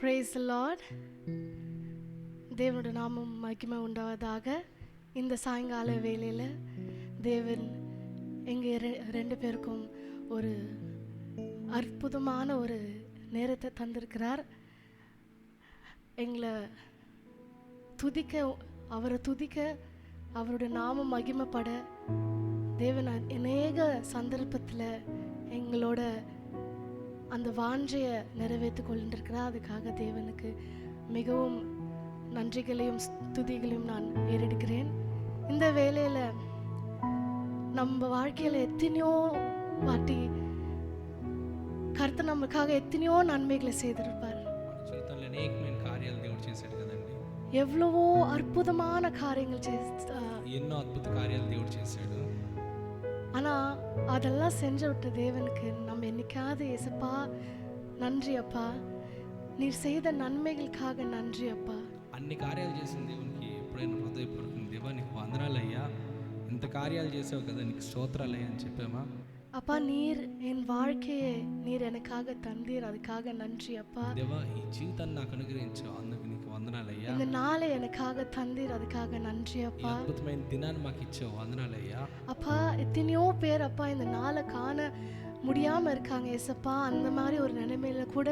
Praise the Lord. தேவனுடைய நாமம் மகிமை உண்டாவதாக. இந்த சாயங்கால வேளையில் தேவன் எங்கள் ரெண்டு பேருக்கும் ஒரு அற்புதமான ஒரு நேரத்தை தந்திருக்கிறார். எங்களை துதிக்க, அவரை துதிக்க, அவருடைய நாமம் மகிமைப்பட தேவன் அநேக சந்தர்ப்பத்தில் எங்களோட அந்த வாஞ்சையை நிறைவேற்றி கொண்டிருக்கிறார். அதுக்காக தேவனுக்கு மிகவும் நன்றிகளையும் துதிகளையும் நான் ஏறெடுக்கிறேன். இந்த வேளையில் நம்ம வாழ்க்கையில் எத்தனையோ வாட்டி கர்த்தர் நமக்காக எத்தனையோ நன்மைகளை செய்திருப்பார். எவ்வளவோ అద్భుతமான కార్యங்கள் ఎన్నో అద్భుత కార్యాలు దేవుడు చేశాడు. ஆனால் அதெல்லாம் செஞ்சு விட்ட தேவனுக்கு நம்ம என்னைக்காவது ஏசப்பா நன்றி அப்பா, நீர் செய்த நன்மைகளுக்காக நன்றி அப்பா. అన్ని కార్యాలు చేసిన దేవునికి ఎప్పుడైనా హృదయపూర్వకంగా దేవా నీకు వందనాలయ్యా, ఇంత కార్యాలు చేసావు కదా, నీకు స్తోత్రాలయ్యా అని చెప్పామా? அப்பா நீர் என் வாழ்க்கையை நீர் எனக்காக தந்தீர், அதுக்காக நன்றி அப்பா. దేవా ఈ జీవితాన్ని నాకు అనుగ్రహించావు, అందుకు నీకు వందనాలయ్యా. இந்த நாளை எனக்காக தந்தீர், அதுக்காக நன்றி அப்பா. ఈ అద్భుతమైన దినాన్ని మాకు ఇచ్చావు, వందనాలయ్యా. அப்பா எத்தனையோ பேர் அப்பா இந்த நாளை காண முடியாமல் இருக்காங்க ஏசப்பா. அந்த மாதிரி ஒரு நிலைமையில கூட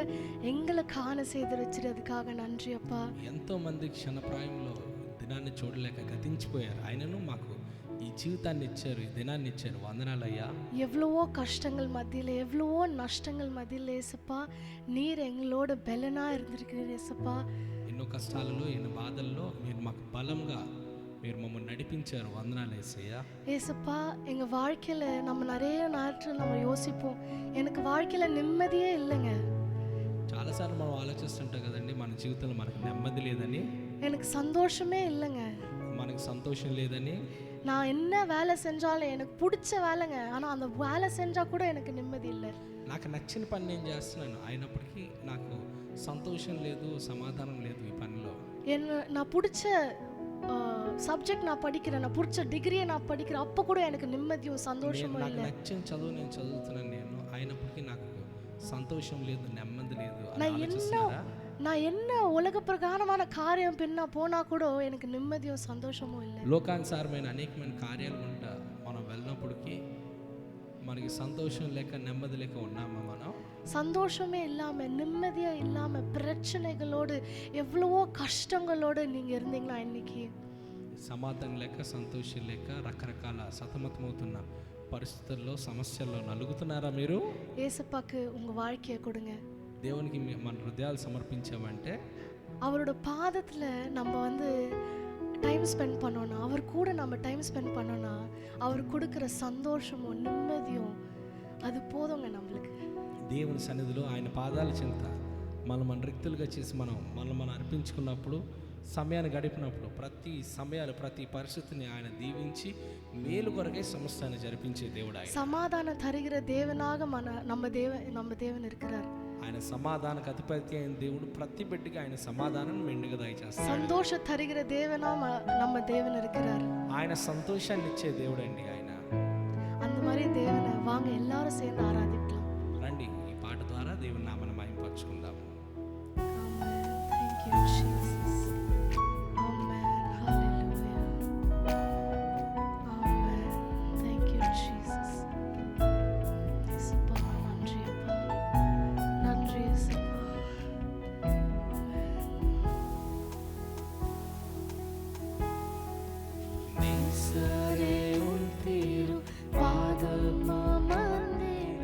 எங்களை காண செய்து வச்சிருக்கிறதுக்காக நன்றி அப்பா. ఎంతో మంది క్షణప్రాయంలో దినాన్ని చూడలేక గతించిపోయారు, ఆయనను మాకు ఈ జీవితాన్ని ఇచ్చారు, ఈ దినాన్ని ఇచ్చారు, వందనాలయ్యా. எவ்வளவோ கஷ்டங்கள் மத்தியில், எவ்வளவோ நஷ்டங்கள் மத்தியில் ஏசப்பா நீர் எங்களோட பலனா இருந்திருக்கிறீர் ஏசப்பா. ఎన్నో కష్టాలలో ఎన్నో బాధల్లో మీరు మాకు బలంగా మీరు మమ్మల్ని నడిపించారు, వందనాలు యేసయ్యా. ஏசப்பா எங்கள் வாழ்க்கையில் நம்ம நிறைய நேரத்தில் நம்ம யோசிப்போம், எனக்கு வாழ்க்கையில் நிம்மதியே இல்லைங்க. చాలాసార్లు మనం ఆలోచిస్తుంటాం కదండి, మన జీవితంలో మనకు నెమ్మది లేదని, எனக்கு சந்தோஷமே இல்லைங்க, మనకు సంతోషం లేదని. நான் என்ன வேலை செஞ்சாலும் எனக்கு பிடிச்ச வேலைங்க, ஆனால் அந்த வேலை செஞ்சால் கூட எனக்கு நிம்மதி இல்லை. నాకు నచ్చిన పని నేను చేస్తున్నాను, అయినప్పటికీ నాకు సంతోషం లేదు, సమాధానం లేదు ఈ పనిలో. நான் பிடிச்ச సబ్జెక్ట్ நான் படிக்கிறேன், நான் பிடிச்ச డిగ్రీயை நான் படிக்கிறேன், அப்போ கூட எனக்கு நிம்மதியும் சந்தோஷமும் నాకు இல்லை. నచ్చిన చదువు నేను చదువుతున్నాను నేను, అయినప్పటికీ నాకు సంతోషం లేదు, నెమ్మది లేదు. நான் என்ன உலக பிரகாரமான காரியம் பின்னா போனா கூட எனக்கு நிம்மதியும் சந்தோஷமும் இல்லை. లోకానుసారమైన అనేకమైన కార్యాలు ఉంటా మనం వెళ్ళినప్పటికీ మనకి సంతోషం లేక నెమ్మది లేక ఉన్నామా? మనం சந்தோஷமே இல்லாமல், நிம்மதியாக இல்லாமல், பிரச்சனைகளோடு எவ்வளவோ கஷ்டங்களோடு நீங்கள் இருந்தீங்களா? இன்னைக்கு సమాధానం లేక, సంతోషం లేక, రకరకాల సతమతమవుతున్న పరిస్థితుల్లో, సమస్యల్లో నలుగుతున్నారా మీరు? ஏசப்பாக்கு உங்கள் வாழ்க்கையை கொடுங்க. దేవునికి మన హృదయాలు సమర్పించామంటే அவரோட பாதத்தில் நம்ம டைம் ஸ்பெண்ட் பண்ணோன்னா, அவர் கூட நம்ம டைம் ஸ்பெண்ட் பண்ணோன்னா, அவர் கொடுக்குற சந்தோஷமும் நிம்மதியும் அது போதுங்க நம்மளுக்கு. దేవుని సన్నిధిలో ఆయన పాదాల చెంత మన రిక్తులుగా చేసి మనం అర్పించుకున్నప్పుడు, సమయాన్ని గడిపినప్పుడు, ప్రతి సమయాలు, ప్రతి పరిస్థితిని ఆయన దీవించి మేలు కొరకే సమస్తాన్ని జరిపించే దేవుడు ఆయన. సమాధానం తరిగిற தேவனாக நம்ம தேவன் இருக்கிறார். ఆయన సమాధానకు అధిపతి అయిన దేవుడు ప్రతి బిడ్డకి ఆయన సమాధానం మెండుగా దయచేస్తాడు. సంతోష తరిగిற தேவனா நம்ம தேவன் இருக்கிறார். ఆయన సంతోషాన్ని ఇచ్చే దేవుడు అండి ఆయన. அந்த மாதிரி தேவனை வாங்க எல்லாரும் சேர்ந்து ஆராதிக்கலாம். రండి, ఈ పాట ద్వారా దేవుని నామమును మహిమపరచుకుందాం. Thank you Jesus. Amen. Hallelujah. Amen. Thank you Jesus. Yesappa நன்றி அப்பா, நன்றி yesappa. நேசரே உன் திரு பாதம் அமர்ந்தேன்,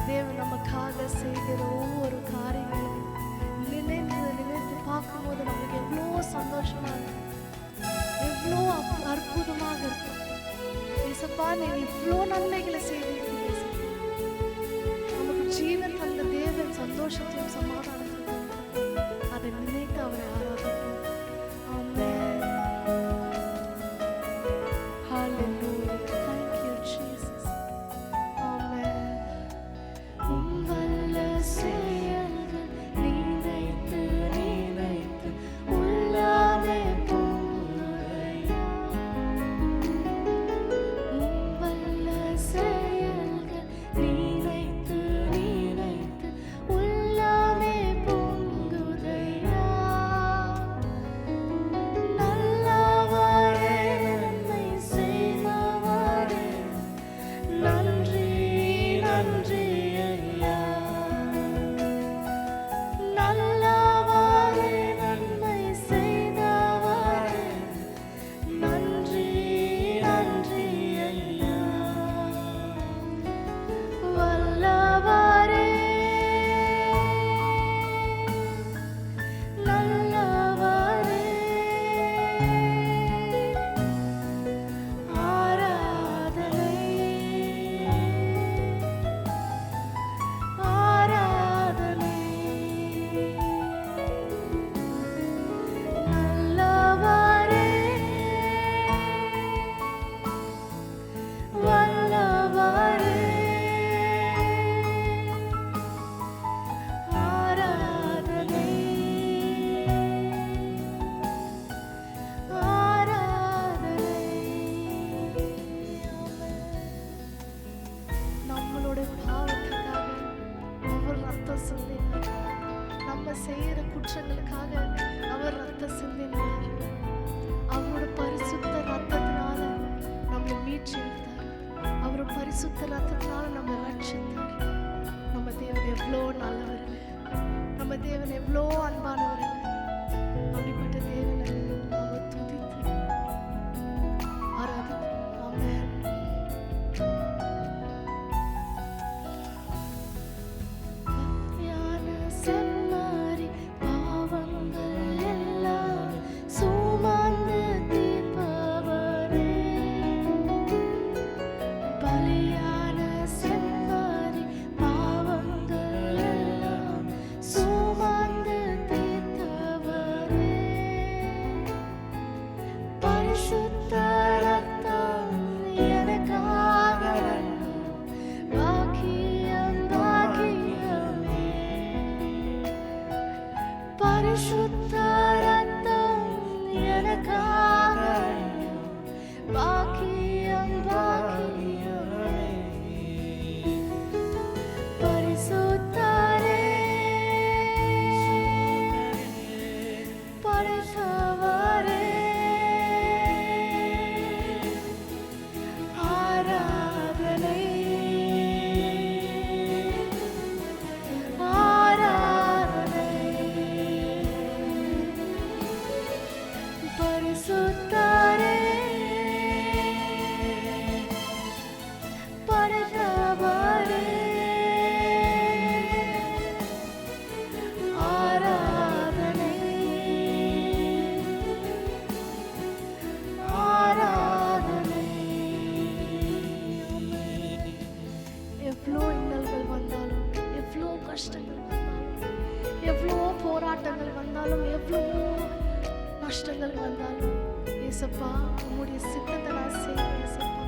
தேவன் நமக்காக செய்கிற ஒவ்வொரு காரியங்களையும் நினைத்து நினைத்து பார்க்கும்போது நமக்கு எவ்வளோ சந்தோஷமா இருக்கும், எவ்வளோ அற்புதமாக இருக்கும். ஏசப்பா, நீங்க இவ்வளோ நன்மைகளை செய்திருக்கீங்க ஏசப்பா. நமக்கு ஜீவன் தந்த தேவன் சந்தோஷத்தையும் சமாதானத்தையும் அதை நினைத்து அவரை ஆராதிப்போம். ஆமென். Hallelujah. Thank you, Jesus. Amen. உம்வல்ல செயல்கள் நினைத்து நினைத்து உள்ளாலே பொங்குதையா. உம்வல்ல செயல்கள் நினைத்து நினைத்து உள்ளாலே பொங்குதையா. நல்லவரே, நன்மை செய்பவரே, நன்றி நன்றி ஐயா. நல்லவரே, நன்மை செய்தவரே, நன்றி நன்றி ஐயா. வல்லவரே, நல்லவரே, ஆராதனை ஆராதனை. நல்லவரே, வல்லவரே, ஆராதனை ஆராதனை. நம்மளுடைய பாவத்துக்காக அவர் ரத்தம் சிந்தினார். நம்ம செய்யற குற்றங்களுக்காக அவர் ரத்தம் சிந்தினார். அவரோட பரிசுத்த ரத்தத்தினால நம்மளை மீட்டெடுத்தார். அவரோட பரிசுத்த ரத்தத்தினால நம்மளை ரட்சித்தார். நம்ம தேவன் எவ்வளோ நல்லவர்கள், நம்ம தேவன் எவ்வளோ அன்பானவர்கள். அப்படிப்பட்ட தேவனை நம்ம துதித்து ஆராதிப்போம். ஆமென். ஞான செம்மறி பாவங்கள் எல்லாம் சுமந்து தீர்ப்பவரே. பலியான செம்மறி பாவங்கள் எல்லாம் சுமந்து தீர்த்தவரே. பரிசுத்த ரத்தம் எனக்காக பாக்கியம் பாக்கியமே. பரிசுத்த ரத்தம் எனக்காக பாக்கியம் பாக்கியமே. பரிசுத்தரே, பரிசுத்தவரே, ஆராதனை ஆராதனை. பரிசுத்தரே, பரிசுத்தவரே, ஆராதனை ஆராதனை. எவ்வளோ இன்னல்கள் வந்தாலும், எவ்வளோ கஷ்டங்கள் வந்தாலும், எவ்வளோ போராட்டங்கள் வந்தாலும், எவ்வளோ நஷ்டங்கள் வந்தாலும், ஏசப்பா உம்முடைய சித்தத்தை நான் செய்வேன் ஏசப்பா.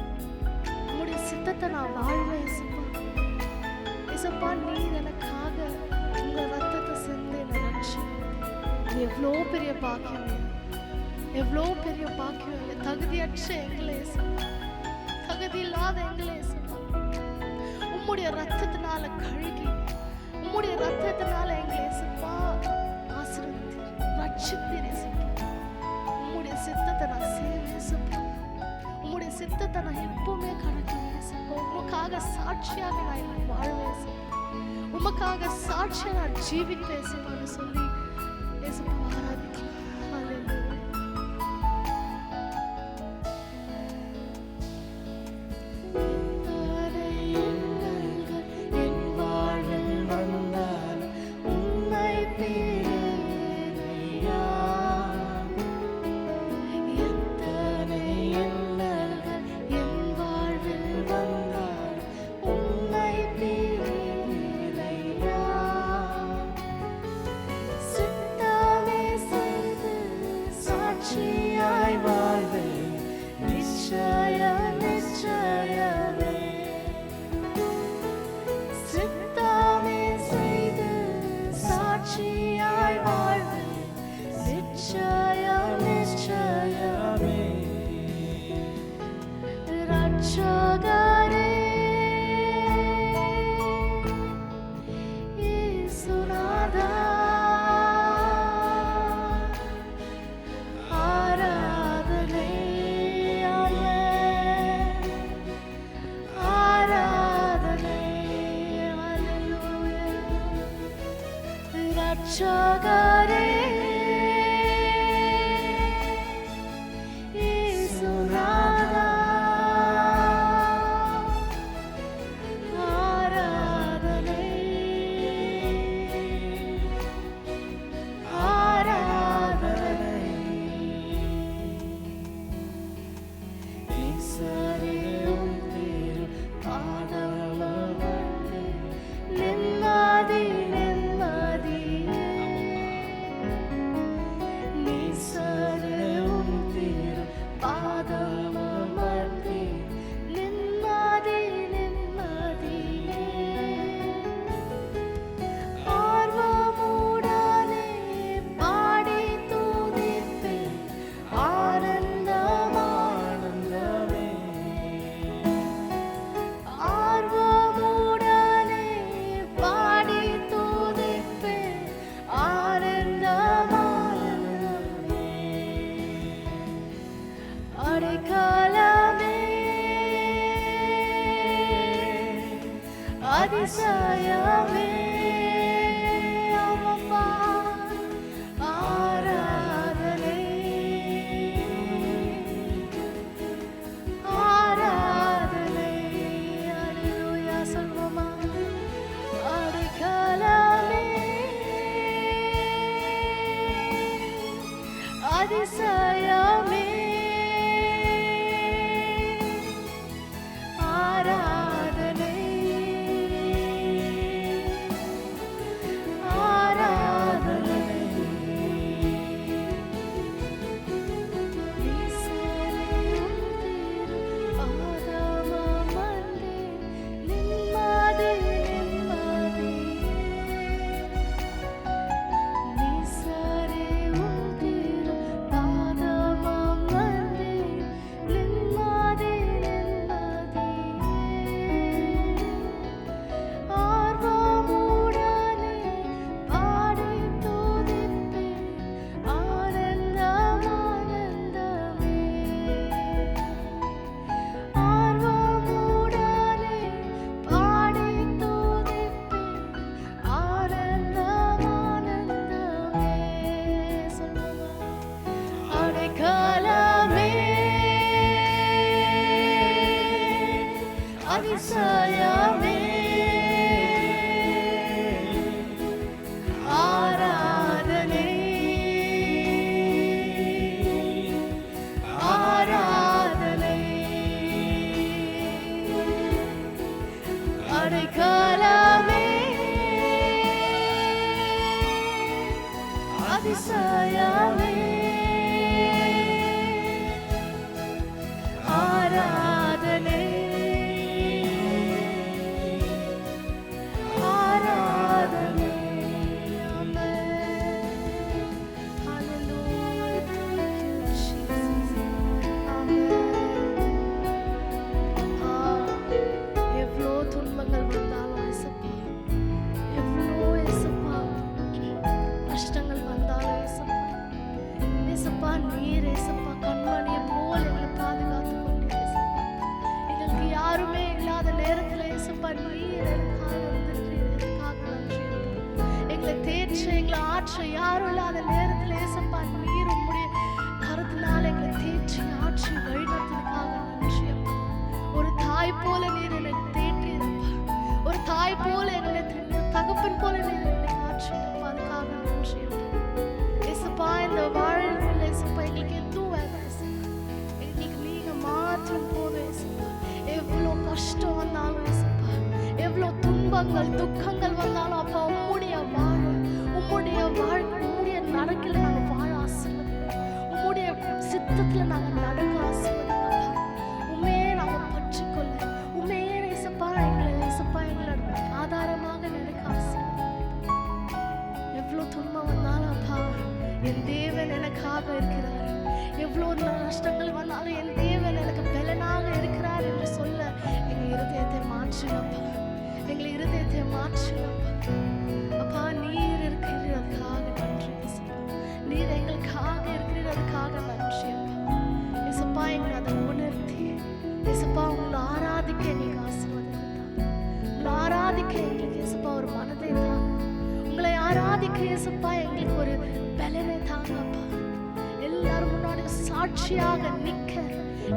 உம்முடைய சித்தத்தை நான் வாழ்வேன் ஏசப்பா. ஏசப்பா, நீர் எனக்காக உங்க ரத்தத்தை சிந்தி என்னை ரட்சி. இது எவ்வளோ பெரிய பாக்கியம், எவ்வளோ பெரிய பாக்கியம். இல்லை தகுதியற்ற எங்களை ஏசப்பா, தகுதி இல்லாத எங்களை ஏசப்பா, உம்முடைய ரத்தத்தினால கழுகி, உம்முடைய ரத்தத்தினால எங்களை ஏசப்பா ஆசீர்வதித்தீர், ரட்சித்தீர் ஏசப்பா. உம்முடைய சித்தத்தை நான் செய்வேன் ஏசப்பா. உம்முடைய சித்தத்தை நான் எப்பவுமே கடக்கிறேன் ஏசப்பா. உமக்காக சாட்சியாக நான் வாழ்வேன் ஏசப்பா. உமக்காக சாட்சியாக நான் ஜீவிப்பேன் ஏசப்பான்னு சொல்லி ஏசப்பா ஆராதிக்கலாம். ஹல்லேலூயா. எத்தனை இன்னல்கள் என் ரட்சகரே இயேசுநாதா ஆராதனை ஆராதனை நேசரேயும் திரு பாதமவர்ந்தே நிம்மதி நிம்மதி நேசரேயும் திரு பாதமவர்ந்தே நிம்மதி நிம்மதி ஆர்வமுடனே பாடி துதிப்பேன் ஆனந்தம் ஆனந்தமே ஆர்வமுடனே பாடி துதிப்பேன் ஆனந்தம் ஆனந்தமே அடைக்கலமே அதிசயமே அம்மப்பா ஆராதனை ஆராதனை அல்லேலூயா சொல்வோமா அடைக்கலமே அதிசயமே ஆராதனை ஆராதனை நேசரேயும் திரு பாதமவர்ந்தே நிம்மதி நிம்மதி நேசரேயும் திரு பாதமவர்ந்தே நிம்மதி நிம்மதி ஆர்வமுடனே பாடி துதிப்பேன் ஆனந்தம் ஆனந்தமே ஆர்வமுடனே பாடி துதிப்பேன் ஆனந்தம் ஆனந்தமே சொல்லுமா அடைக்கலமே அதிசயமே ஆராதனை ஆராதனை அடைக்கலமே அதிசயமே ஆராதனை ஆராதனை ஆமென் ஹalleluya thank you Jesus ஆமென் எவ்வளோ துன்பங்கள் வந்தாலும் இயேசப்பா எவ்வளோ இயேசப்பா கஷ்டங்கள் வந்தாலும் இயேசப்பா இயேசப்பா நீர் இயேசப்பா கண்மணியை போல் எங்களை பாதுகாத்து கொண்டீர் இயேசப்பா எங்களுக்கு யாருமே இல்லாத நேரத்தில் இயேசப்பா நீர் எனக்காக வந்திருக்கிறீர் எனக்காக நன்றி அப்பா. எங்களை தேற்ற எங்களை ஆற்ற யாரும் இல்லாத நேரத்தில் இயேசப்பா நீர் உம்முடைய கருத்தினால் எங்களை தேற்றி ஆற்றி வழிநடத்தினதுக்காக நன்றி அப்பா. ஒரு தாய் போல நீர் என்னை தேற்றியதப்பா ஒரு தாய் போல எங்களை தகப்பன் போல நீர் என்னை ஆற்றினப்பா அதுக்காக நன்றி அப்பா. இயேசப்பா இந்த வாழ்வில் இயேசப்பா எங்களுக்கு எதுவும் வேண்டாம் இயேசப்பா எங்களுக்கு நீங்க மாத்திரம் போதும் இயேசப்பா எவ்வளோ கஷ்டம் வந்தாலும் இயேசப்பா எவ்வளோ துன்பங்கள் துக்கங்கள் வந்தாலும் அப்பா உம்முடைய நடக்கல நாங்கள் வாழ ஆசீர்வதிங்க உம்முடைய சித்தத்தில் நாங்கள் நடக்க ஆசீர்வதிங்க அப்பா உண்மையே நாங்கள் பற்றிக்கொள்ள உண்மையே இயேசப்பா எங்களோட ஆதாரமாக நடக்க ஆசீர்வதிங்க எவ்வளோ துன்பம் வந்தாலும் அப்பா என் தேவன் எனக்காக இருக்கிறார் எவ்வளோ நஷ்டங்கள் வந்தாலும் என் தேவன் எனக்கு பலனாக இருக்கிறார் என்று சொல்ல எங்கள் இருதயத்தை மாற்றுங்கப்பா எங்கள் இருதயத்தை மாற்றுங்கப்பா அப்பா நீர் இருக்கிறதுக்காக நன்றி இயேசப்பா. நீர் எங்களுக்காக இருக்கிறதுக்காக நன்றி அப்பா இயேசப்பா எங்களை அதை உணர்த்தி இயேசப்பா உங்களை ஆராதிக்க எங்களுக்கு ஆசீர்வாதத்தை தாங்க உங்களை ஆராதிக்க எங்களுக்கு இயேசப்பா ஒரு மனதை தாங்க உங்களை ஆராதிக்க வாழ்றதுக்கு ஏசப்பா எங்களுக்கு ஒரு பலனை தாங்கப்பா. எல்லாரும் முன்னாடி சாட்சியாக நிக்க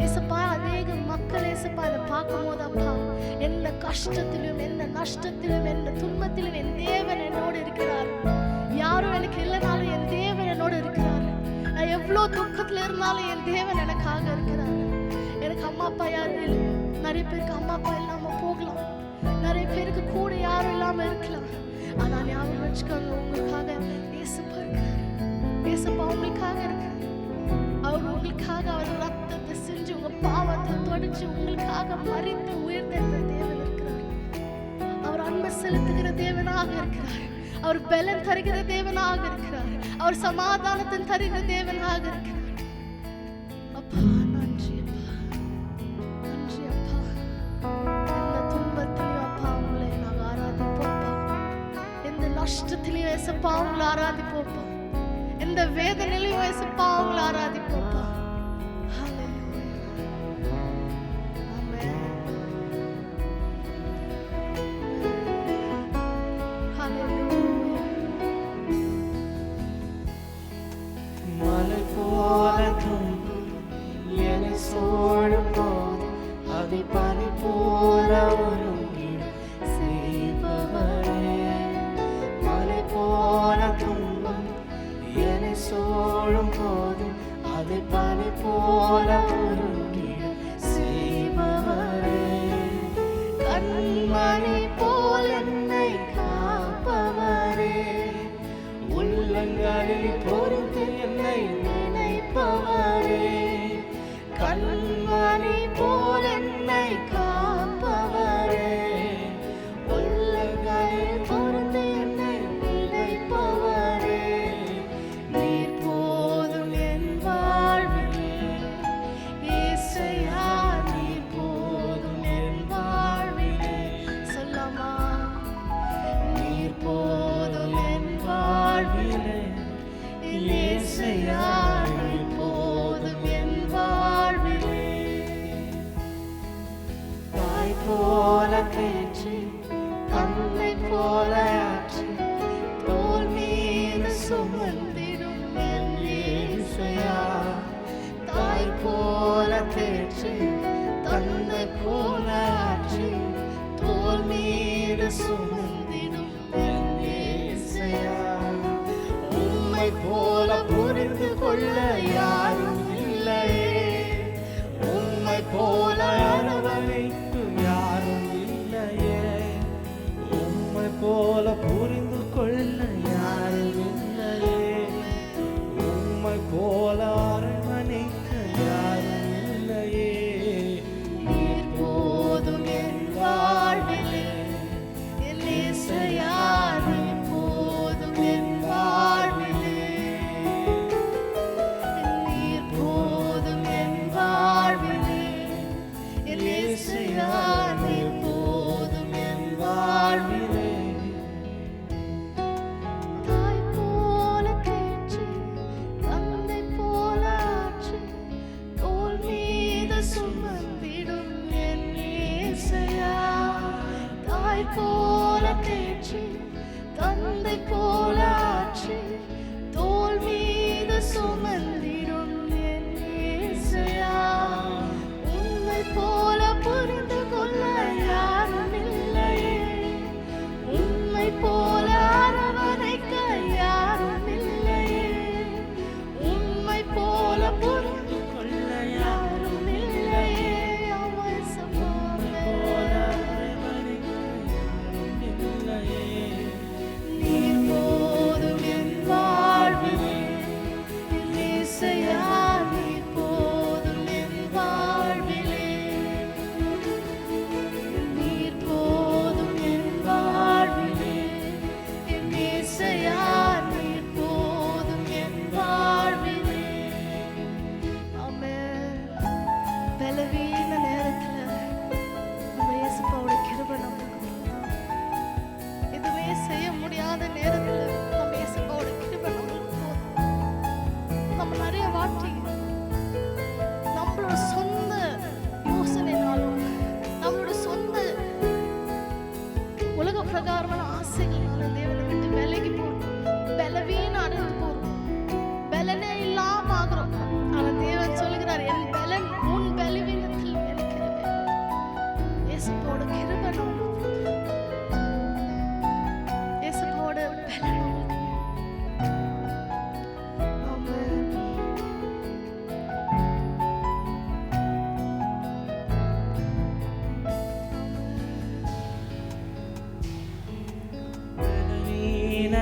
ஏசப்பா அநேக மக்கள் ஏசப்பா அதை பார்க்கும் போதப்பா, எந்த கஷ்டத்திலும் எந்த நஷ்டத்திலும் எந்த துன்பத்திலும் என் தேவன் என்னோடு இருக்கிறார். யாரும் எனக்கு இல்லைனாலும் என் தேவன் என்னோடு இருக்கிறார். நான் எவ்வளோ துக்கத்துல இருந்தாலும் என் தேவன் எனக்காக இருக்கிறார். எனக்கு அம்மா அப்பா யாரும் இல்லை. நிறைய பேருக்கு அம்மா அப்பா இல்லாம போகலாம், நிறைய பேருக்கு கூட யாரும் இல்லாம இருக்கலாம். ஆனா ஞாபகம் வச்சுக்கோங்க, உங்களுக்காக ஏசப்பா இருக்கிறார். ஏசப்பா உங்களுக்காக இருக்கிறார். அவர் உங்களுக்காக அவர் ரத்தத்தை செஞ்சு உங்க பாவத்தை தொடச்சு உங்களுக்காக மறித்து உயிர்த்தெழுந்த தேவன் இருக்கிறார். அவர் அன்பை செலுத்துகிற தேவனாக இருக்கிறார். அவர் பலன் தருகிற தேவனாக இருக்கிறார். அவர் சமாதானத்தை தருகிற தேவனாக இருக்கிறார். அப்பா நன்றி அப்பா, நன்றி அப்பா. எந்த துன்பத்திலையும் அப்பா உங்களை நாங்கள் ஆராதிப்போம்ப்பா. எந்த நஷ்டத்திலையும் ஏசப்பா உங்களை ஆராதிப்போம்ப்பா. எந்த வேதனையிலையும் ஏசப்பா உங்களை ஆராதிப்போம்ப்பா.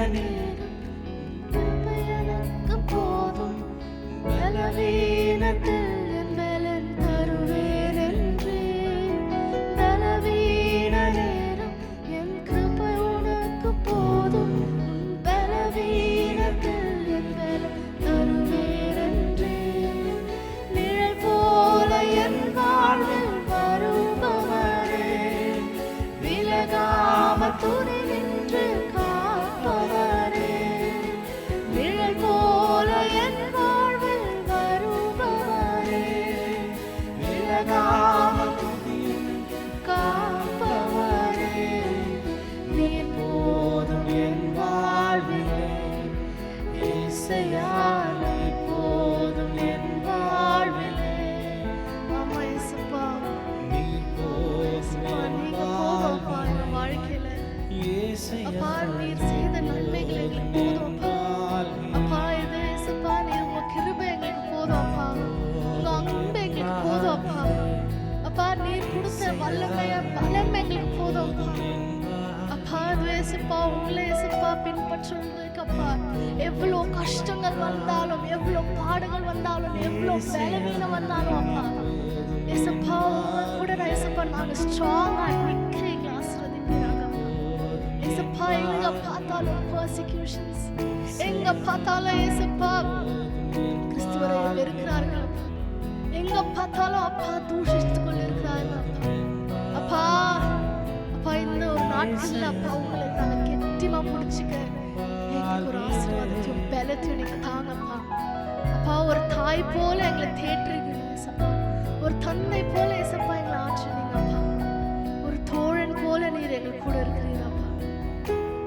நேரம் கிருபை எனக்கு போதும். பலவீனத்தில் என் பலன் தருவேன் என்றேன். பலவீன நேரம் என் கிருபை உனக்கு போதும். பலவீனத்தில் என் பலன் தருவேன் என்றேன். நிழல் போல என் வாழ்வில் வருபவரே, விலகாம துணை நின்று காப்பவரே. நிழல் போல என் வாழ்வில் வருபவரே, விலகாம துணை நின்று காப்பவரே. நீர் போதும் என் வாழ்விலே, இயேசையா நீர் போதும் என் வாழ்விலே. ஆமா இயேசுப்பா, நீர் இயேசுப்பா, நீங்க போதும் அப்பா எங்க வாழ்க்கையில. அப்பா நீர் செய்த நன்மைகள் எங்களுக்கு போதும் அப்பா. அப்பா இது இயேசுப்பா, நீர் உங்க கிருபை எங்களுக்கு போதும் அப்பா. உங்க அன்பு எங்களுக்கு போதும் அப்பா. அப்பா நீர் கொடுத்த வல்லமைய பலன் எங்களுக்கு போதும் அப்பா. அப்பா இது இயேசுப்பா, உங்களை இயேசுப்பா பின்பற்றுவதற்கு அப்பா எவ்வளோ கஷ்டங்கள் வந்தாலும், எவ்வளோ பாடுகள் வந்தாலும், எவ்வளோ பலவீனம் வந்தாலும் அப்பா இயேசுப்பா உங்க கூட இயேசுப்பா நாங்க ஸ்ட்ராங்கா நிக்க எங்களை ஆசீர்வதிப்பீராக அப்பா. இயேசுப்பா எங்க பார்த்தாலும் பர்சிக்யூஷன்ஸ், எங்க பார்த்தாலும் இயேசுப்பா கிறிஸ்துவரை வெறுக்கிறார்கள் அப்பா. எங்க பார்த்தாலும் அப்பா தூஷித்துக் கொண்டிருக்கிறார்கள் அப்பா. அப்பா அப்பா இந்த ஒரு நாட்கள்ல அப்பா உங்களை நாங்க கெட்டிமா பிடிச்சிக்க எங்களுக்கு ஒரு ஆசீர்வாதத்தையும் பலத்தையும் நீங்க தாங்கப்பா. அப்பா ஒரு தாய் போல எங்களை தேற்றுறீங்க இயேசப்பா. ஒரு தந்தை போல இயேசப்பா எங்களை ஆற்றுறீங்கப்பா. ஒரு தோழன் போல நீர் எங்களுக்கு கூட இருக்கிறீங்கப்பா.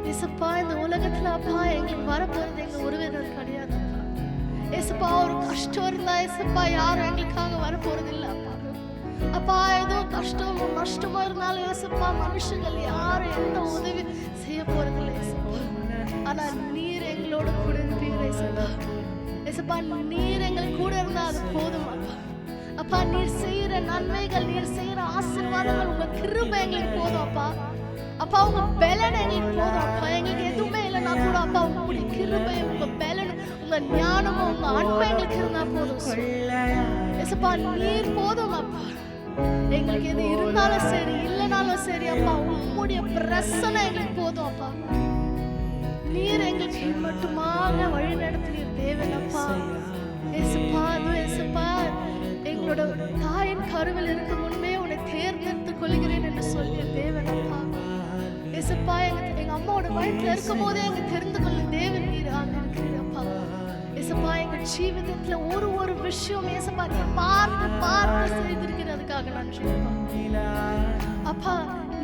இயேசப்பா இந்த உலகத்துல அப்பா எங்களுக்கு வரப்போறது எங்க உறவினர் கிடையாதுப்பா. இயேசப்பா ஒரு கஷ்டம் இருந்தா இயேசப்பா யாரும் எங்களுக்காக வரப்போறது இல்லை அப்பா. அப்பா ஏதோ கஷ்டமோ நஷ்டமோ இருந்தாலும் இயேசப்பா மனுஷங்கள் யாரும் எந்த உதவி செய்ய போறதில்லை இயேசப்பா. ஆனா நீர் எங்களோட கூட இருப்பீங்க இயேசப்பா. இயேசப்பா நீர் எங்கள் கூட இருந்தா அது போதும் அப்பா. அப்பா நீர் செய்யற நன்மைகள், நீர் செய்யற ஆசீர்வாதங்கள், உங்க கிருபை எங்களுக்கு போதும் அப்பா. அப்பா உங்க பலன் எங்களுக்கு போதும் அப்பா. எங்களுக்கு எதுவுமே இல்லைன்னா கூட அப்பா உங்களுடைய கிருபை, உங்க பலன், உங்க ஞானமும் உங்க அன்பு எங்களுக்கு இருந்தா போதும் இயேசப்பா. நீர் போதும் அப்பா. எங்களுக்கு எது இருந்தாலும் சரி இல்லைனாலும் சரி அப்பா உங்களுடைய பிரசனை எங்களுக்கு போதும் அப்பா. நீர் எங்களுக்கு மட்டுமாக வழி நடத்துகிறீர் தேவன் அப்பா. இயேசுப்பா இயேசுப்பா எங்களோட தாயின் கருவில் இருக்க முன்பே உன்னை தேர்ந்தெடுத்துக் கொள்கிறேன் என்று சொல்லிய தேவன் அப்பா. இயேசுப்பா எங்க அம்மாவோட வயிற்றுல இருக்கும் போதே எங்க தெரிந்து கொள்ள தேவன் நீராக இருக்கிறீர் அப்பா. இயேசுப்பா எங்க ஜீவிதத்துல ஒரு விஷயம் இயேசுப்பா நீ பார்த்து பார்த்து செய்திருக்கிறதுக்காக நன்றி அப்பா.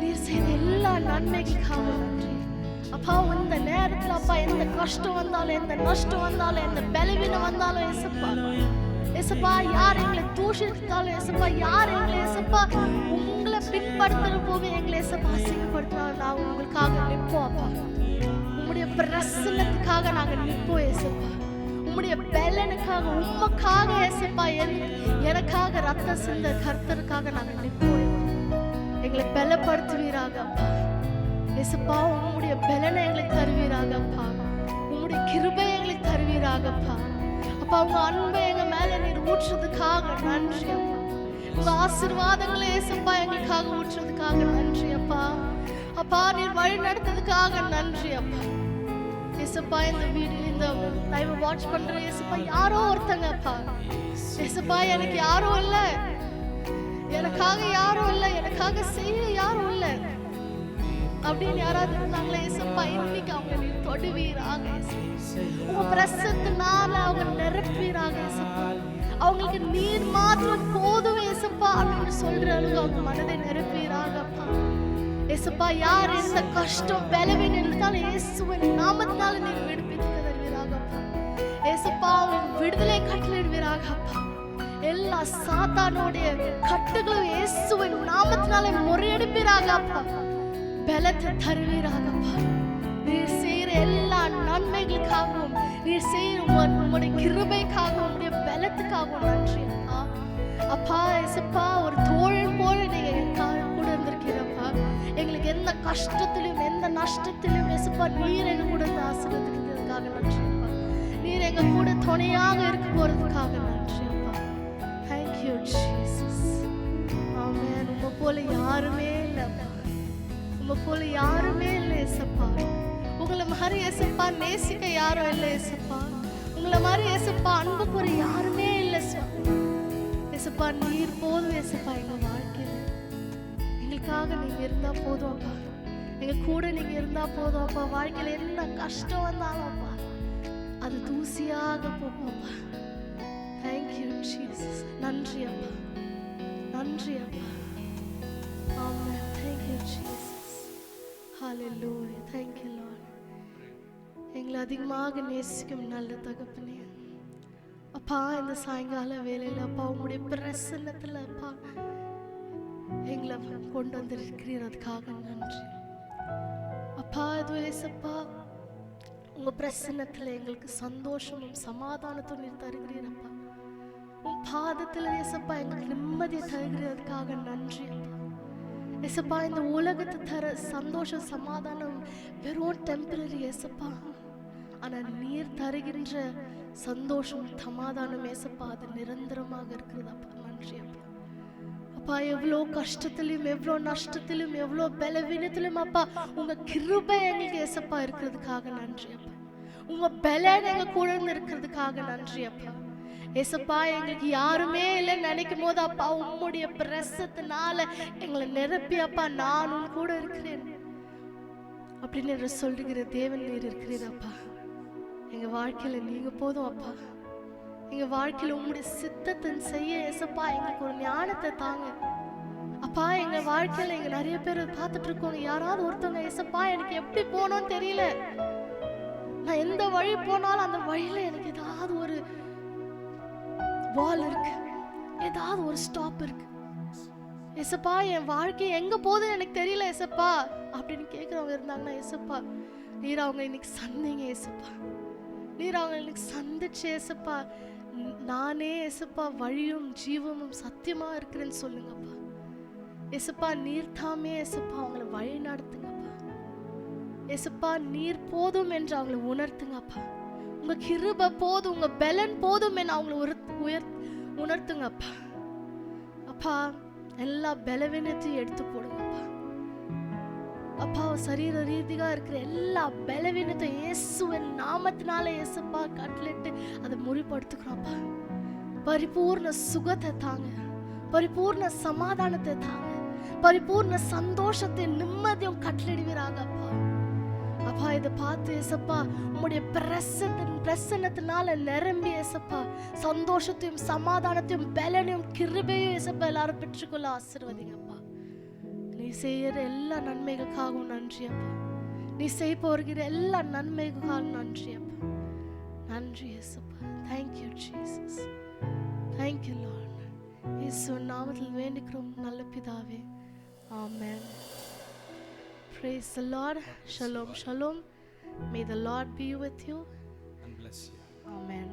நீர் செய்த எல்லா நன்மைகளுக்காக நன்றி அப்பா. இந்த நேரத்துல அப்பா எந்த கஷ்டம் வந்தாலும், எந்த நஷ்டம் வந்தாலும், எந்த பலவீனம் வந்தாலும் இயேசுப்பா இயேசுப்பா யார் எங்களை தூஷித்தாலும் இயேசுப்பா, யார் எங்களை இயேசுப்பா உங்களை பின்படுத்துற போது எங்களை இயேசுப்பா அசிங்கப்படுத்தினாலும் நாங்கள் உங்களுக்காக நிற்போம் அப்பா. உங்களுடைய பிரசன்னத்துக்காக நாங்கள் நிற்போம் இயேசுப்பா. உம்முடைய பலனுக்காக, உமக்காக இயேசுப்பா, எனக்காக ரத்த சிந்த கர்த்தருக்காக நாங்கள் நிற்போம். எங்களை பலப்படுத்துவீராக அப்பா. இயேசுப்பா உம்முடைய பலனை எங்களுக்கு தருவீராக அப்பா. உம்முடைய கிருபை எங்களுக்கு தருவீராக அப்பா. அப்பா உங்க அன்பை எங்க மேல நீர் ஊற்றுறதுக்காக நன்றி அப்பா. உங்க ஆசீர்வாதங்களை இயேசுப்பா எங்களுக்காக ஊற்றுறதுக்காக நன்றி அப்பா. அப்பா நீர் வழி நடத்துறதுக்காக நன்றி அப்பா. இயேசுப்பா இந்த வீடியோ இந்த லைவ் வாட்ச் பண்ற இயேசுப்பா யாரோ ஒருத்தங்க அப்பா. இயேசுப்பா எனக்கு யாரும் இல்லை, எனக்காக யாரும் இல்லை, எனக்காக செய்ய யாரும் இல்லை அப்படின்னு யாராவது இருந்தாங்களே இயேசுப்பா இன்னைக்கு அவங்க நீ தொடுவீராக. உங்க பிரசத்தினால அவங்க நிரப்பீராக இயேசுப்பா. அவங்களுக்கு நீர் மாத்திரம் போதும் இயேசுப்பா அப்படின்னு சொல்ற அளவுக்கு அவங்க மனதை நிரப்பீராக அப்பா. இயேசுப்பா யார் எந்த கஷ்டம் பலவீனம் இருந்தாலும் இயேசுவின் நாமத்தினால நீர் விடுவித்து தருவீராக அப்பா. இயேசுப்பா அவங்களுக்கு விடுதலை கட்டளையிடுவீராக அப்பா. எல்லா சாத்தானுடைய கட்டுகளும் இயேசுவின் நாமத்தினால முறியடிப்பீராக அப்பா. பலத்தை தருவீராக அப்பா. நீர் செய்கிற எல்லா நன்மைகளுக்காகவும், நீர் செய்கிற உங்களுடைய கிருபைக்காகவும், உங்களுடைய பலத்துக்காகவும் நன்றி அப்பா. அப்பா இயேசுப்பா ஒரு தோழன் போல நீங்க கூட இருந்திருக்கீங்க இருக்கிறப்பா. எங்களுக்கு எந்த கஷ்டத்திலும் எந்த நஷ்டத்திலும் இயேசுப்பா நீர் எங்க கூட ஆசீர்வதிக்கிறதுக்காக நன்றி அப்பா. நீர் எங்க கூட துணையாக இருக்க போறதுக்காக நன்றி அப்பா. Thank you Jesus. ஆமென். உம்மை போல யாருமே இல்லப்பா, உம்மை போல யாருமே இல்லை இயேசப்பா. உங்களை மாதிரி இயேசப்பா நேசிக்க யாரும் இல்லை இயேசப்பா. உங்களை மாதிரி இயேசப்பா அன்பு கூற யாருமே இல்லை இயேசப்பா. நீர் போதும் இயேசப்பா எங்க வாழ்க்கையில. எங்களுக்காக நீங்க இருந்தா போதும் அப்பா. எங்க கூட நீங்க இருந்தா போதும் அப்பா. வாழ்க்கையில என்ன கஷ்டம் வந்தாலும் அப்பா அது தூசியாக போகும் அப்பா. Thank you Jesus. நன்றி அப்பா, நன்றி அப்பா. ஆமென். Thank you Jesus. ஹalleluya. Thank you Lord. எங்களை அதிகமாக நேசிக்கும் நல்ல தகப்பனே அப்பா, இந்த சாயங்கால வேளையில் அப்பா உங்களுடைய பிரசன்னத்தில் அப்பா எங்களை கொண்டு வந்திருக்கிறீர், அதுக்காக நன்றி அப்பா. இது ஏசப்பா உங்க பிரசன்னத்தில் எங்களுக்கு சந்தோஷமும் சமாதானத்தும் நீர் தருகிறீரப்பா. உன் பாதத்தில் ஏசப்பா எங்களுக்கு நிம்மதியை தருகிறதுக்காக நன்றி அப்பா. ஏசப்பா இந்த உலகத்தை தர சந்தோஷம் சமாதானம் வெறும் டெம்பரரி ஏசப்பா. ஆனால் நீர் தருகின்ற சந்தோஷம் சமாதானம் ஏசப்பா அது நிரந்தரமாக இருக்கிறதப்பா. நன்றி அப்பா. அப்பா எவ்வளோ கஷ்டத்திலும் எவ்வளோ நஷ்டத்திலும் எவ்வளோ பலவீனத்திலும் அப்பா உங்க கிருபை எங்களுக்கு ஏசப்பா இருக்கிறதுக்காக நன்றி அப்பா. உங்க பலன் எங்க கூட இருக்கிறதுக்காக நன்றி அப்பா. ஏசப்பா எங்களுக்கு யாருமே இல்லைன்னு நினைக்கும் போது அப்பா உம்முடைய பிரசத்தினால எங்களை நிரப்பி அப்பா நானும் கூட இருக்கிறேன் அப்படின்னு சொல்லுகிற தேவன் நீர் இருக்கிறீரப்பா. எங்க வாழ்க்கையில நீங்க போதும் அப்பா. எங்க வாழ்க்கையில உங்களுடைய சித்தத்தை செய்ய ஏசப்பா எங்களுக்கு ஒரு ஞானத்தை தாங்க அப்பா. எங்க வாழ்க்கையில எங்க நிறைய பேர் பார்த்துட்டு இருக்கோங்க. யாராவது ஒருத்தவங்க ஏசப்பா எனக்கு எப்படி போகணும்னு தெரியல, நான் எந்த வழி போனாலும் அந்த வழியில எனக்கு ஏதாவது ஒரு வால் இருக்கு, ஏதாவது ஒரு ஸ்டாப் இருக்கு ஏசப்பா, என் வாழ்க்கை எங்க போகுதுன்னு எனக்கு தெரியல ஏசப்பா அப்படின்னு கேட்குறவங்க இருந்தாங்கன்னா ஏசப்பா நீர் அவங்க இன்னைக்கு சந்திங்க ஏசப்பா. நீர் அவங்க இன்னைக்கு சந்திச்சு ஏசப்பா நானே ஏசப்பா வழியும் ஜீவமும் சத்தியமா இருக்கிறேன்னு சொல்லுங்கப்பா. ஏசப்பா நீர் தாமே ஏசப்பா அவங்கள வழி நடத்துங்கப்பா. ஏசப்பா நீர் போதும் என்று அவங்கள உணர்த்துங்கப்பா. உங்க கிருபை போதும், உங்க பலன் போதும் என்று அவங்கள உணர்த்துங்கப்பா. அப்பா எல்லா பலவீனத்தையும் எடுத்து போடுங்கப்பா. அப்பா சரீர ரீதியா இருக்கிற எல்லா பலவீனத்தையும் இயேசுவின் நாமத்தினால இயேசுப்பா கட்டளிட்டு அதை முறிப்படுத்துக்கிறோம்ப்பா. பரிபூர்ண சுகத்தை தாங்க, பரிபூர்ண சமாதானத்தை தாங்க, பரிபூர்ண சந்தோஷத்தை நிம்மதியும் கட்டளிடுவீராகப்பா. அப்பா இதை பார்த்து ஏசப்பா உம்முடைய பிரசன்னத்தினால நிரம்பி ஏசப்பா சந்தோஷத்தையும் சமாதானத்தையும் பலனையும் கிருபையும் ஏசப்பா எல்லாரும் பெற்றுக்கொள்ள ஆசீர்வதிங்கப்பா. நீ செய்யற எல்லா நன்மைகளுக்காகவும் நன்றி அப்பா. நீ செய்ய போகிற எல்லா நன்மைகளுக்காகவும் நன்றி அப்பா. நன்றி ஏசப்பா. Thank you Jesus. Thank you Lord. இயேசு நாமத்தில் வேண்டிக்கிறோம் நல்ல பிதாவே. ஆமென். Praise the Lord. Shalom, shalom. May the Lord be with you. And bless you. Amen.